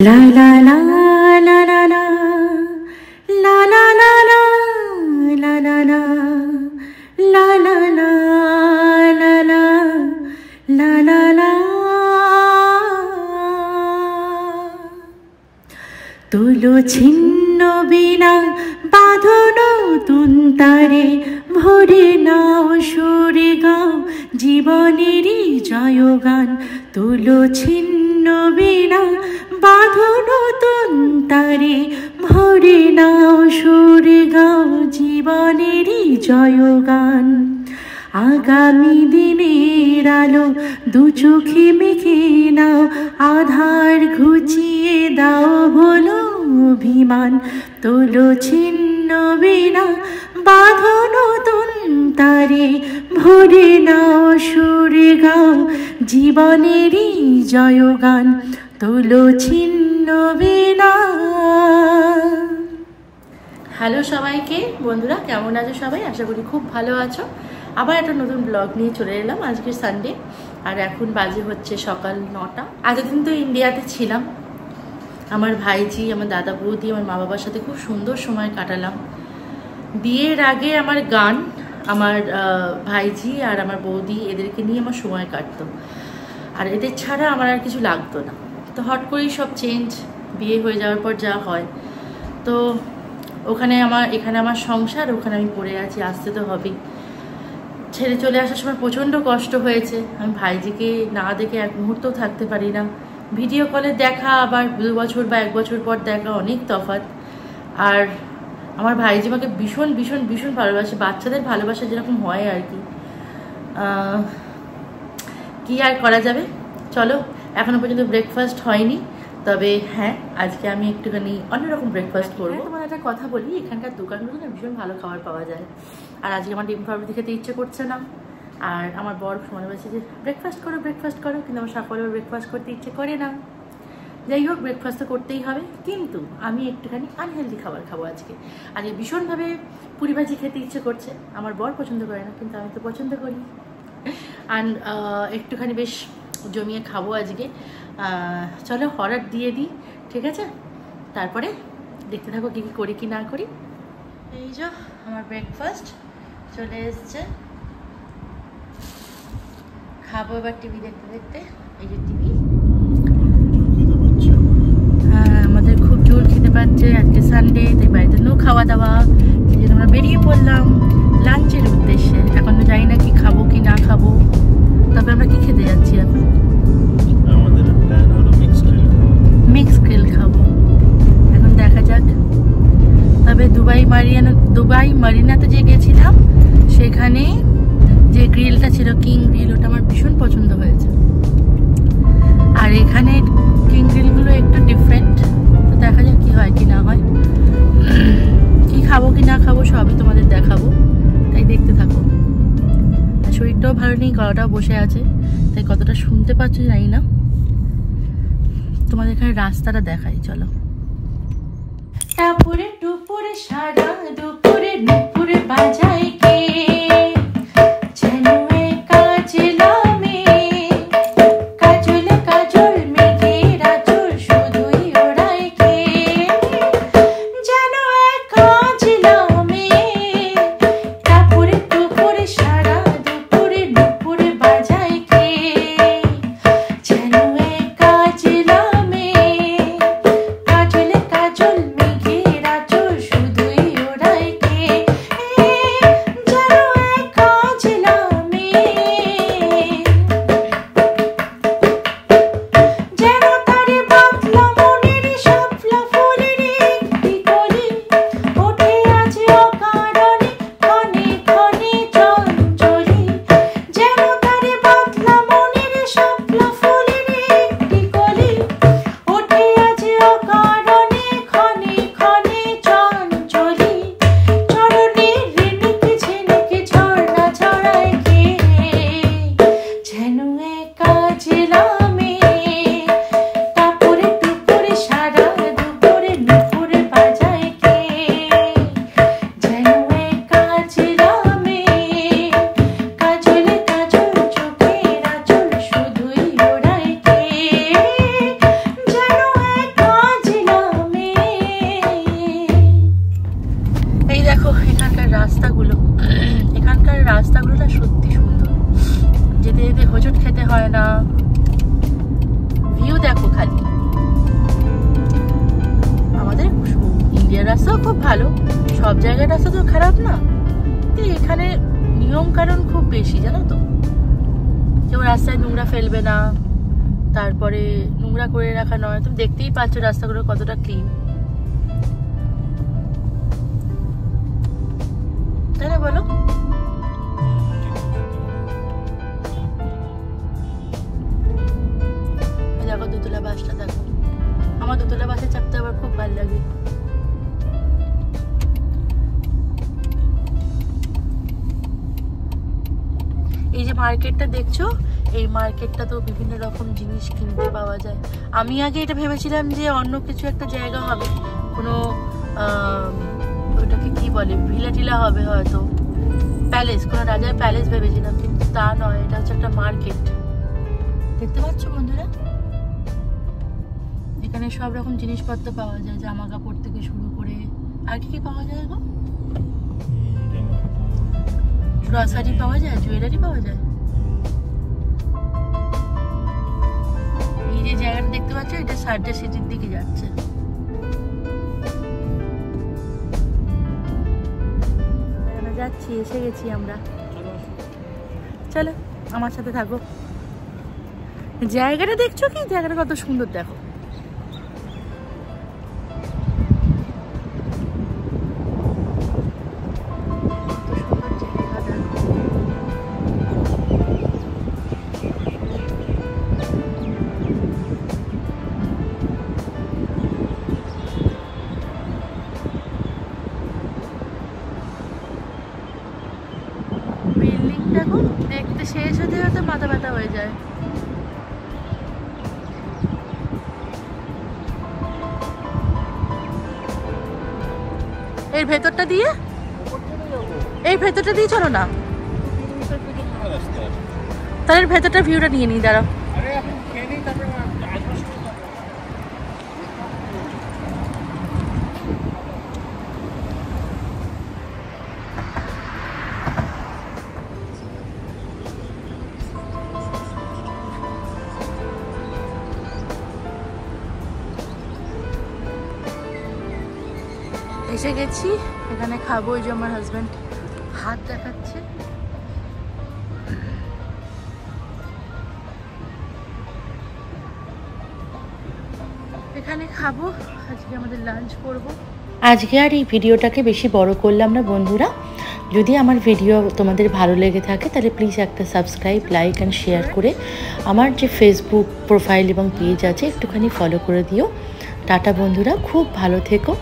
La la la la la la la la la la la la la la la la la la la la তুলো ছিন্ন বিনা বাঁধনো তুন্তারে ভরে নাও সুরে গাও জীবনেরই জয়গান। তুলো ছিন্ন বিনা বাঁধনো তুন্তারে ভরে নাও সুরে গাও জীবনেরই জয়গান। আগামী দিনের আলো দু চোখে মেখে নাও, আধার ঘুচিয়ে দাও বলো অভিমান। তোলো ছিন্ন বিনা বাঁধনো তুন্তারে ভরে নাও সুরে গাও জীবনেরই জয়গান। তোলো ছিন্ন বিনা। হ্যালো সবাইকে, বন্ধুরা কেমন আছো সবাই? আশা করি খুব ভালো আছো। আবার একটা নতুন ব্লগ নিয়ে চলে এলাম। আজকে সানডে আর এখন বাজে হচ্ছে সকাল 9টা। এতদিন তো ইন্ডিয়াতে ছিলাম, আমার ভাইজি, আমার দাদা বৌদি, আমার মা বাবার সাথে খুব সুন্দর সময় কাটালাম। বিয়ের আগে আমার গান, আমার ভাইজি আর আমার বৌদি এদেরকে নিয়ে আমার সময় কাটতো, আর এদের ছাড়া আমার আর কিছু লাগতো না। তো হট করেই সব চেঞ্জ, বিয়ে হয়ে যাওয়ার পর যা হয়। তো এখানে আমার সংসার, ওখানে আমি পড়ে আছি, আসতে তো হবেই। ছেড়ে চলে আসার সময় প্রচণ্ড কষ্ট হয়েছে। আমি ভাইজিকে না দেখে এক মুহূর্তও থাকতে পারি না। ভিডিও কলে দেখা আবার 2 বছর বা 1 বছর পর দেখা অনেক তফাৎ। আর আমার ভাইজি আমাকে ভীষণ ভীষণ ভীষণ ভালোবাসে, বাচ্চাদের ভালোবাসা যেরকম হয় আর কি আর করা যাবে। চলো, এখনো পর্যন্ত ব্রেকফাস্ট হয়নি, তবে হ্যাঁ আজকে আমি একটুখানি অন্যরকম ব্রেকফাস্ট করবো। তোমার একটা কথা বলি, এখানকার দোকানগুলো না ভীষণ ভালো খাবার পাওয়া যায়। আর আজকে আমার ডিম পাউরুটি খেতে ইচ্ছে করছে না, আর আমার বর মনে বলছে যে ব্রেকফাস্ট করো, কিন্তু আমার সকালেও ব্রেকফাস্ট করতে ইচ্ছে করে না। যাই হোক, ব্রেকফাস্ট তো করতেই হবে, কিন্তু আমি একটুখানি আনহেলদি খাবার খাবো আজকে। আজকে ভীষণভাবে পুরি ভাজি খেতে ইচ্ছে করছে। আমার বর পছন্দ করে না, কিন্তু আমি তো পছন্দ করি। আর একটুখানি বেশ জমিয়ে খাবো আজকে। চলো অর্ডার দিয়ে দিই, ঠিক আছে? তারপরে দেখতে থাকো কী কী করি কি না করি। এই যে আমার ব্রেকফাস্ট চলে এসছে, খাবো এবার টিভি দেখতে দেখতে। এই যে টিভি। হ্যাঁ, আমাদের খুব জোর খেতে পাচ্ছে। আজকে সানডে, তাই বাড়িতে নো খাওয়া দাওয়া। সেই জন্য আমরা বেরিয়ে পড়লাম লাঞ্চের উদ্দেশ্যে। এখন তো জানি না কি খাবো কি না খাবো, তবে আমরা কি খেতে যাচ্ছি এখন? আমাদের প্ল্যান হলো মিক্স গ্রিল খাবো। এখন দেখা যাক। তবে দুবাই মারিনাতে যে গেছিলাম, সেখানে যে গ্রিলটা ছিল কিং গ্রিল, ওটা আমার ভীষণ পছন্দ হয়েছে। আর এখানে কিং গ্রিলগুলো একটু ডিফারেন্ট। তো দেখা যাক কি হয় কি না হয়, কি খাবো কি না খাবো সবই তোমাদের দেখাবো, তাই দেখতে থাকো। শরীরটাও ভালো নেই, গলাটাও বসে আছে, তাই কতটা শুনতে পাচ্ছ জানি না। তোমাদের এখানে রাস্তাটা দেখাই, চলো। টাপুরে টুপুরে সারা দুপুরে নুপুরে বাজায় কে, যেন কাজলা মেয়ে, কাজল কাজল মেঘের আঁচল শুধুই ওড়ায় কে, যেন কাজলা মেয়ে। টাপুরে টুপুরে সারা দুপুরে নুপুরে বাজায় কে, যেন কাজলা মেয়ে, কাজল কাজল মেঘের আঁচল শুধুই ওড়ায় কে, যেন ভালো, সব জায়গার রাস্তা তো খারাপ না, এখানে নিয়ম কানুন খুব বেশি জানো তো। যেমন রাস্তায় নোংরা ফেলবে না, তারপরে নোংরা করে রাখা নয়। তুমি দেখতেই পাচ্ছ রাস্তাগুলো কতটা ক্লিন, তাই না বলো? দেখো দোতলা বাসটা, দেখো আমার দোতলা বাসে চাপতে আবার খুব ভালো লাগে। এই যে মার্কেটটা দেখছো, এই মার্কেটটা তো বিভিন্ন রকম জিনিস কিনতে পাওয়া যায়। আমি আগে এটা ভেবেছিলাম যে অন্য কিছু একটা জায়গা হবে, কোনো ওটাকে কি বলে, ভিলা টিলা হবে হয়তো, প্যালেস, কোনো রাজার প্যালেস ভেবেছিলাম, কিন্তু তা নয়, এটা হচ্ছে একটা মার্কেট। দেখতে পাচ্ছ বন্ধুরা, এখানে সব রকম জিনিসপত্র পাওয়া যায়, জামা কাপড় থেকে শুরু করে। আর কি কি পাওয়া যায় গো? গ্রসারি পাওয়া যায়, জুয়েলারি পাওয়া যায়। এই যে জায়গাটা দেখতে পাচ্ছ, এটা সার্জা সিটির দিকে যাচ্ছে। যাচ্ছি, এসে গেছি আমরা। চলো আমার সাথে থাকো। জায়গাটা দেখছো কি, জায়গাটা কত সুন্দর, দেখো। বিল্ডিং দেখো, দেখতে শেষ হতে হতে মাথা ব্যথা হয়ে যায়। এর ভেতরটা দিয়ে, এই ভেতরটা দিয়ে চলো না, তাহলে ভেতরটা ভিউটা নিয়ে নিই, দাঁড়াও। এসে গেছি, এখানে খাবো। ওই যে আমার হাজব্যান্ড হাত দেখাচ্ছে। এখানে খাবো, আজকে আমাদের লাঞ্চ করব। আজকে আর এই ভিডিওটাকে বেশি বড় করলাম না বন্ধুরা। যদি আমার ভিডিও তোমাদের ভালো লেগে থাকে তাহলে প্লিজ একটা সাবস্ক্রাইব, লাইক অ্যান্ড শেয়ার করে আমার যে ফেসবুক প্রোফাইল এবং পেজ আছে একটুখানি ফলো করে দিও। টাটা বন্ধুরা, খুব ভালো থেকো।